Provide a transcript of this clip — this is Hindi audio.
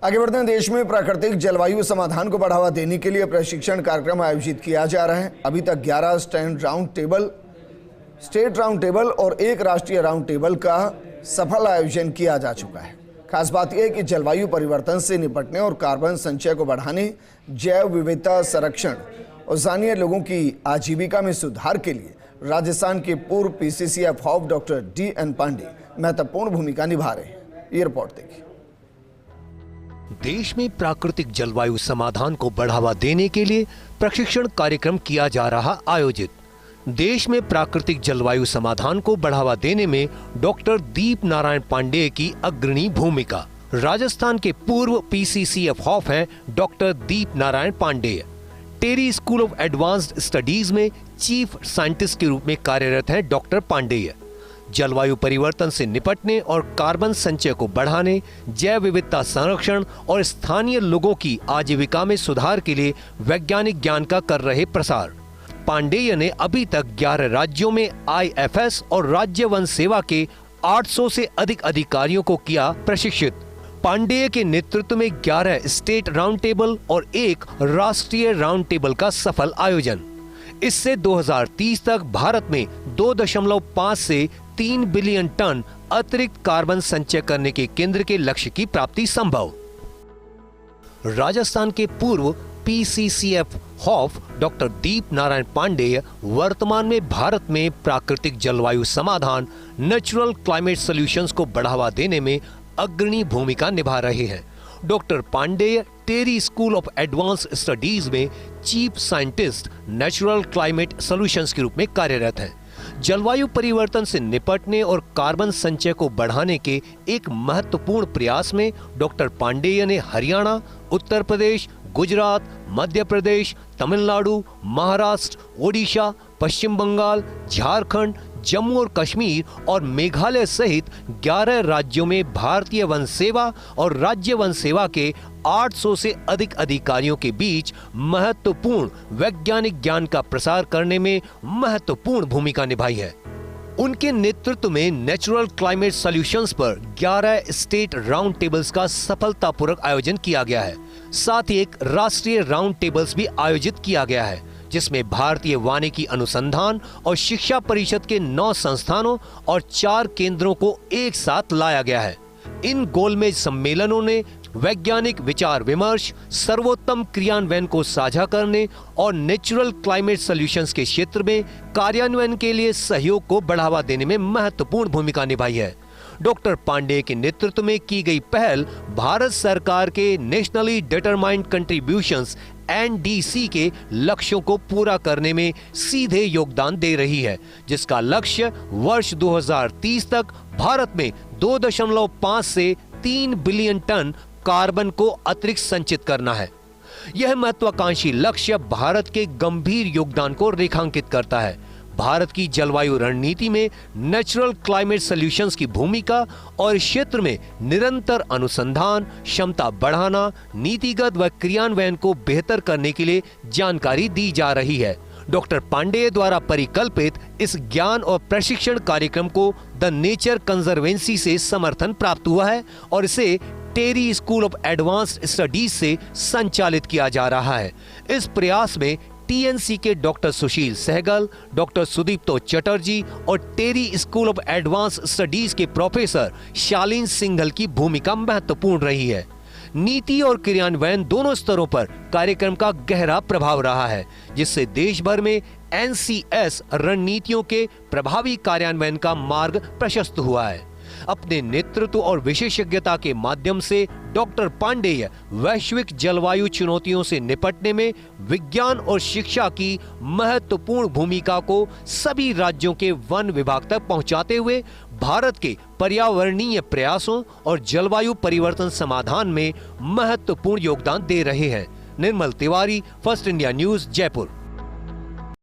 आगे बढ़ते हैं। देश में प्राकृतिक जलवायु समाधान को बढ़ावा देने के लिए प्रशिक्षण कार्यक्रम आयोजित किया जा रहा है। अभी तक 11 स्टेट राउंड टेबल और 1 राष्ट्रीय राउंड टेबल का सफल आयोजन किया जा चुका है। खास बात यह है कि जलवायु परिवर्तन से निपटने और कार्बन संचय को बढ़ाने, जैव विविधता संरक्षण और स्थानीय लोगों की आजीविका में सुधार के लिए राजस्थान के पूर्व PCCF HoFF doctor DN Pandey महत्वपूर्ण भूमिका निभा रहे हैं। ये रिपोर्ट देखिए। देश में प्राकृतिक जलवायु समाधान को बढ़ावा देने के लिए प्रशिक्षण कार्यक्रम किया जा रहा आयोजित। देश में प्राकृतिक जलवायु समाधान को बढ़ावा देने में डॉक्टर दीप नारायण पांडेय की अग्रणी भूमिका। राजस्थान के पूर्व पीसीसीएफ हॉफ हैं doctor Deep Narayan Pandey. TERI school of advanced studies में चीफ साइंटिस्ट के रूप में कार्यरत हैं डॉक्टर पांडेय। जलवायु परिवर्तन से निपटने और कार्बन संचय को बढ़ाने, जैव विविधता संरक्षण और स्थानीय लोगों की आजीविका में सुधार के लिए वैज्ञानिक ज्ञान का कर रहे प्रसार। पांडेय ने अभी तक 11 राज्यों में IFS और राज्य वन सेवा के 800 से अधिक अधिकारियों को किया प्रशिक्षित। पांडेय के नेतृत्व में 11 स्टेट राउंड टेबल और 1 राष्ट्रीय राउंड टेबल का सफल आयोजन। इससे 2030 तक भारत में 2.5 से 3 बिलियन टन अतिरिक्त कार्बन संचय करने के केंद्र के लक्ष्य की प्राप्ति संभव। राजस्थान के पूर्व PCCF HoFF doctor Deep Narayan Pandey वर्तमान में भारत में प्राकृतिक जलवायु समाधान, नेचुरल क्लाइमेट सॉल्यूशंस को बढ़ावा देने में अग्रणी भूमिका निभा रहे हैं। Doctor Pandey TERI school of advanced studies में chief scientist natural climate solutions के रूप में कार्यरत हैं। जलवायु परिवर्तन से निपटने और कार्बन संचय को बढ़ाने के एक महत्वपूर्ण प्रयास में डॉक्टर पांडेय ने हरियाणा, उत्तर प्रदेश, गुजरात, मध्य प्रदेश, तमिलनाडु, महाराष्ट्र, ओडिशा, पश्चिम बंगाल, झारखंड, जम्मू और कश्मीर और मेघालय सहित 11 राज्यों में भारतीय वन सेवा और राज्य वन सेवा के 800 से अधिक अधिकारियों के बीच महत्वपूर्ण वैज्ञानिक ज्ञान का प्रसार करने में महत्वपूर्ण भूमिका निभाई है। उनके नेतृत्व में नेचुरल क्लाइमेट सॉल्यूशंस पर 11 स्टेट राउंड टेबल्स का सफलतापूर्वक आयोजन किया गया है। साथ ही एक राष्ट्रीय राउंड टेबल्स भी आयोजित किया गया है, जिसमें भारतीय वानिकी अनुसंधान और शिक्षा परिषद के 9 संस्थानों और 4 केंद्रों को एक साथ लाया गया है। इन गोलमेज सम्मेलनों ने वैज्ञानिक विचार विमर्श, सर्वोत्तम क्रियान्वयन को साझा करने और नेचुरल क्लाइमेट सॉल्यूशंस के क्षेत्र में कार्यान्वयन के लिए सहयोग को बढ़ावा देने में महत्वपूर्ण भूमिका निभाई है। डॉक्टर पांडेय के नेतृत्व में की गई पहल भारत सरकार के नेशनली डिटरमाइंड कंट्रीब्यूशंस NDC के लक्ष्यों को पूरा करने में सीधे योगदान दे रही है, जिसका लक्ष्य वर्ष 2030 तक भारत में 2.5 से 3 बिलियन टन कार्बन को अतिरिक्त संचित करना है। यह महत्वाकांक्षी लक्ष्य भारत के गंभीर योगदान को रेखांकित करता है। भारत की जलवायु रणनीति में नेचुरल क्लाइमेट सॉल्यूशंस की भूमिका और इस क्षेत्र में निरंतर अनुसंधान, क्षमता बढ़ाना, नीतिगत व क्रियान्वयन को बेहतर करने के लिए जानकारी दी जा रही है। डॉक्टर पांडेय द्वारा परिकल्पित इस ज्ञान और प्रशिक्षण कार्यक्रम को द नेचर कंजर्वेंसी से समर्थन प्राप्त हुआ है और इसे टेरी स्कूल ऑफ एडवांस्ड स्टडीज से संचालित किया जा रहा है। इस प्रयास में TNC के डॉक्टर सुशील सहगल, डॉक्टर सुदीप्तो चटर्जी और टेरी स्कूल ऑफ एडवांस्ड स्टडीज के प्रोफेसर शालीन सिंघल की भूमिका महत्वपूर्ण रही है। नीति और क्रियान्वयन दोनों स्तरों पर कार्यक्रम का गहरा प्रभाव रहा है, जिससे देश भर में NCS रणनीतियों के प्रभावी कार्यान्वयन का मार्ग प्रशस्त हुआ है। अपने नेतृत्व और विशेषज्ञता के माध्यम से डॉक्टर पांडेय वैश्विक जलवायु चुनौतियों से निपटने में विज्ञान और शिक्षा की महत्वपूर्ण भूमिका को सभी राज्यों के वन विभाग तक पहुंचाते हुए भारत के पर्यावरणीय प्रयासों और जलवायु परिवर्तन समाधान में महत्वपूर्ण योगदान दे रहे हैं। Nirmal Tiwari, first India news, Jaipur.